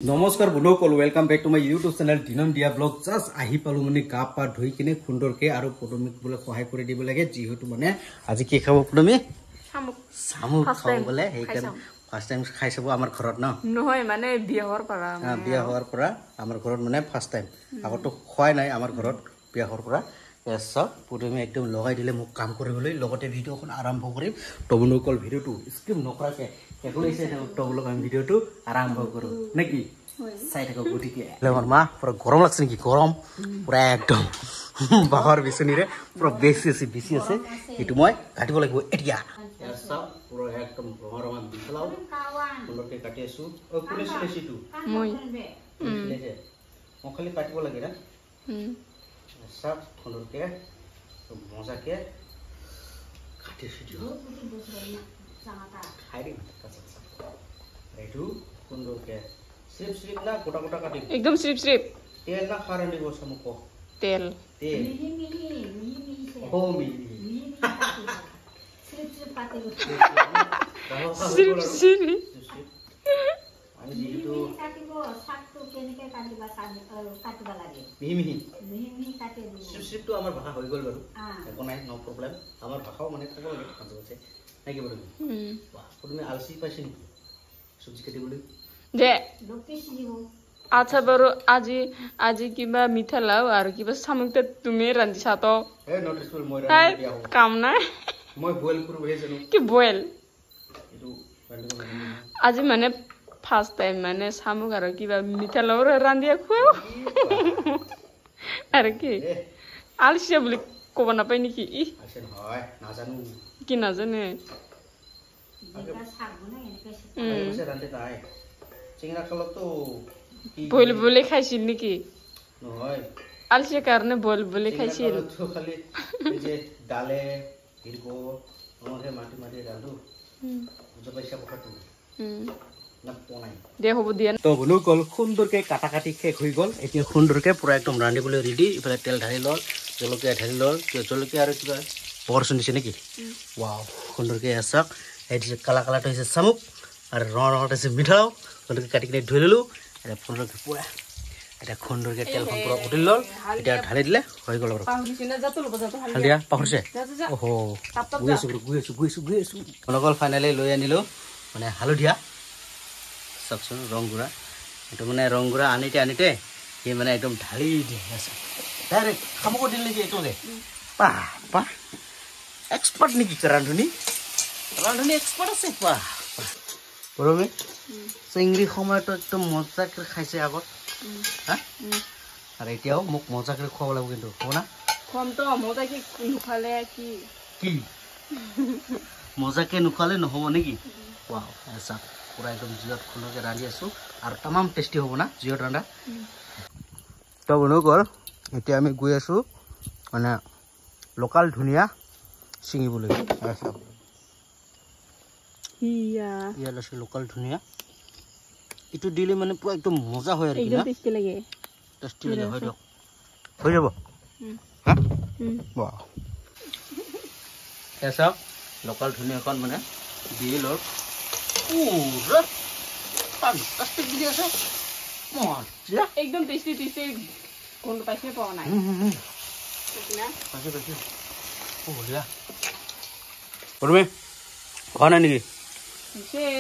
নমস্কাৰ বন্ধুসকল welcome back to my YouTube channel দিনম দিয়া ব্লগ জাস্ট আহি পালো মানে গা পা ধুই কিনে খুন্দৰকে আৰু পদমিক বলে সহায় কৰি দিব লাগে যিহেতু মানে আজি কি খাব পদমি শামুক খাব বলে সেইকাৰণে ফাৰ্স্ট টাইম খাই চাব আমাৰ ঘৰত ন নহয় মানে বিয়া হোৱাৰ পৰা আমাৰ ঘৰত মানে ফাৰ্স্ট টাইম আগতো খোৱাই নাই আমাৰ ঘৰত বিয়া হোৱাৰ পৰা সব পদমি একদম লগাই দিলে মোক কাম কৰিবলৈ লগতে ভিডিঅ'খন আৰম্ভ কৰিম বন্ধুসকল ভিডিঅ'টো স্কিপ নকৰাকে কেকলৈছে তবলক আমি ভিডিঅ'টো আৰম্ভ কৰো নেকি চাই থাকক গতিকে লগৰ মা পুৰা গৰম লাগছে নেকি গৰম পুৰা একদম বাহৰ বিচনীৰে পুৰা বেছি আছে এইটো মই কাটিব লাগিব এতিয়া সব পুৰা একদম ৰমা বিছলাও সুন্দৰকে কাটি আছো কোনে চিলেছিটো মই খালি কাটিব লাগে না সব সুন্দৰকে মজাকে কাটিছো দিও এইটো সুন্দৰকে স্লিপ না গোটা কাটিব একদম স্লিপ তেল না খাৰণ দিব সমুক তেল ও মিহি স্লিপ আমি যেটো কাটিব সাতটো কেনেকে কাটিবা কাটিবা লাগে মিহি কাটি দিব স্লিপটো আমাৰ ভাষা হৈ গল বাৰু একো নাই নো প্ৰবলেম আমাৰ ভাষাও মানে ক'ব লাগে আছে নাকি বলি বাহ তুমি আলসি পাইছে নেকি সবজি কাটিবলৈ দে লোকেশন দিব আচ্ছা বাৰু আজি কিবা মিঠা লাও আৰু কিবা সামগ্ৰী তুমি ৰান্ধিছা তো এ নটিছফুল মই ৰান্ধি দিয়া হ'ব কাম নাই মই বইল কৰিব জানো কি বইল এটো আজি মানে ফাৰ্স্ট টাইম মানে সামগ্ৰী আৰু কিবা মিঠা লাও ৰান্ধিয়া খুৱাও আৰু কি আলসিয়া বুলি ক'ব নাপায় নেকি আছে নহয় নাজানো কি নাজানে ৰান্ধি তাই চিংৰা খালতো বইল বলে খাইছিল নেকি নহয় আলসিয়া কাৰণে বইল বলে খাইছিল খালি যে ডালে হিৰকো আমাকে মাটি ৰান্ধো বুজি পাইছা কথাটো দে হ'ব দিয়া তো বন্ধুসকল সুন্দৰকে কাটি শেষ হৈ গ'ল এতিয়া সুন্দৰকে পুৰা একদম ৰান্ধিবলৈ ৰেডি ইফালে তেল ঢালি লল জলকীয়া ঢালি লল জলকীয়া আৰু কিবা পৰচন দিছে নেকি ৱাও সুন্দৰকে আছক এই যে কালাটো হৈছে শামুক আৰু ৰঙত আছে মিঠাও সুন্দৰকে কাটি কিনে ধুই ললো এটা সুন্দৰকে পুৰা এটা সুন্দৰকে তেলখন পুৰা উতলি লল এতিয়া ঢালি দিলে হৈ গ'ল আৰু হালদিয়া পাহৰিছে ওহো গৈ আছো বন্ধুসকল ফাইনেলি লৈ আনিলো মানে হালধীয়া চাওকচোন ৰং গুড়া এইটো মানে ৰং গুড়া আনিতে সি মানে একদম ঢালি দিয়ে আছে ডাইৰেক্ট খাব দিল নেকি একেলগে পাহ এক্সপাৰ্ট নেকি ৰান্ধনী এক্সপাৰ্ট আছে পাহ বৰমে চিংৰি সময়তো একদম মজাকে খাইছে আগত হা আৰু এতিয়াও মোক মজাকে খুৱাব লাগিব কিন্তু হ'ব না খমতো মজাকে নুখালে কি মজাকে নুখালে নহ'ব নেকি ৱাও এসা পুৰা একদম জিঅত খুলকে ৰান্ধি আছো আৰু तमाम টেষ্টি হ'ব না জিঅত ৰান্ধা তো বন্ধুসকল এতিয়া আমি গৈ আছো মানে লোকাল ধনিয়া ছিঙিবলৈ ইয়াত আছে লোকাল ধনিয়া এইটো দিলে মানে পুৰা একদম মজা হয় আৰু একদম টেষ্টি লাগে হয় দিয়ক হৈ যাব হা বাহ এসা লোকাল ধনিয়াখন মানে দি লওক পুৰা fantastic দিদি আছে মজা একদম টেষ্টি কোন পাইছে পোৱা নাই পাইছে ও বঢ়িয়া বৰমে খোৱা নাই নেকি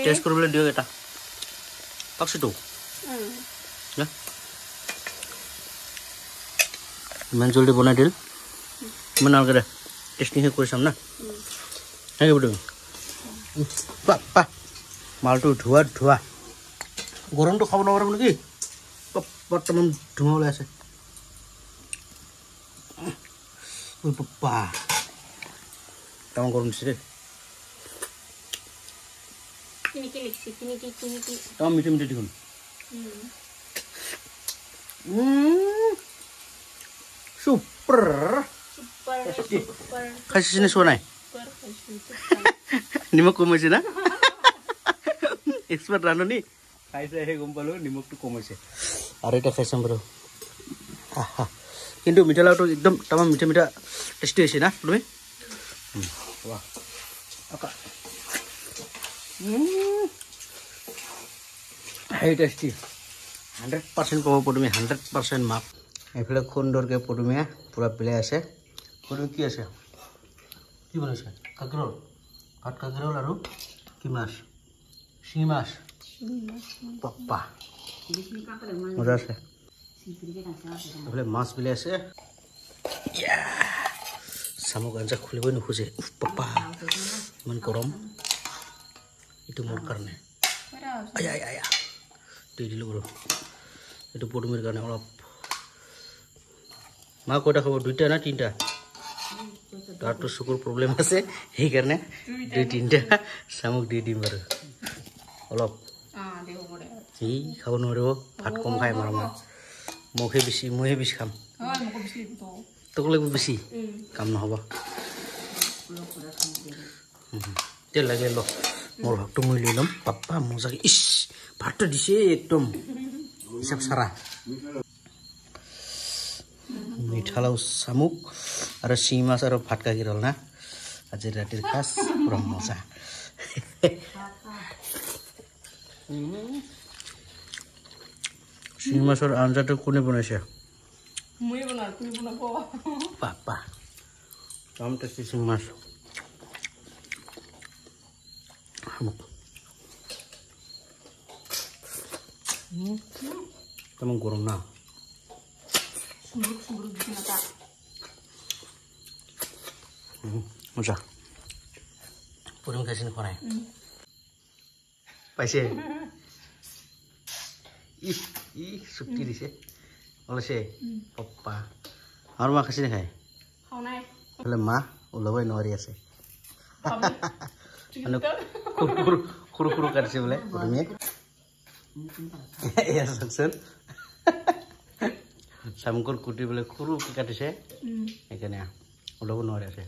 টেষ্ট কৰিবলৈ দিয়ক এটা পাকছেতো ইমান জলদি বনাই দিল ইমান নালাগে দে টেষ্টিংহে কৰি চাম না হেৰি বুটু পা মালটো ধোৱা গৰমটো খাব নোৱাৰিম নেকি বৰ্তমান ধোঁৱা ওলাই আছে পাপা তামাম গৰম দিছে দেই তামাম মিঠা দেখোন চুপাৰ খাইছে নে চোৱা নাই নিমখ কমাইছে না এক্সপাৰ্ট ৰান্ধনী খাইছে গম পালো নিমখটো কমাইছে আৰু এটা খাইছাম বাৰু কিন্তু মিঠা লাওটো একদম তামাম মিঠা টেষ্টি হৈছে না তুমি হেৰি টেষ্টি 100% পাব পদুমে 100% মাপ এইফালে সুন্দৰকে পদুমে পুৰা পেলাই আছে পদুমে কি আছে কি বনাইছে কাকৰল ভাত কাকৰল আৰু কি মাছ শিঙি মাছ পাপ্পা মজা আছে এইফালে মাছ পেলাই আছে শামুক আঞ্জা খুলিবই নোখোজে পাপ্পা ইমান গৰম এইটো মোৰ কাৰণে আয়া আয়া দি দিলোঁ বাৰু এইটো পদুমিৰ কাৰণে অলপ মা কয়টা খাব 2টা না 3টা তাৰতো চকুৰ প্ৰব্লেম আছে সেইকাৰণে 2-3টা শামুক দি দিম বাৰু অলপ ই খাব নোৱাৰিব ভাত কম খাই মাৰ মইহে বেছি খাম তোক লাগিব বেছি কাম নহ'ব তেল লাগে ল মোৰ ভাতটো মই লৈ ল'ম পাপ্পা মজাকে ইছ ভাতটো দিছে একদম হিচাপ চাৰা মিঠালাও শামুক আৰু শিঙি মাছ আৰু ভাত কাকিৰল না আজি ৰাতিৰ সাজ পুৰা মজা শিঙি মাছৰ আঞ্জাটো কোনে বনাইছে মই বনাও তুমি বনাব পাপ্পা কাম টেষ্টি শিঙি মাছ শামুক তেমন গরম না মজা পদুম খাইছে না খোৱা পাইছে ই চুক্তি দিছে ওলাইছে পাপ্পা আৰু মা খাইছে খাই খাও নাই বোলে মা ওলাবই নোৱাৰি আছে সৰু সৰু কাটিছে বোলে পদুমে শামুকৰ কুটি বোলে সৰুকে কাটিছে সেইকাৰণে ওলাব নোৱাৰি আছে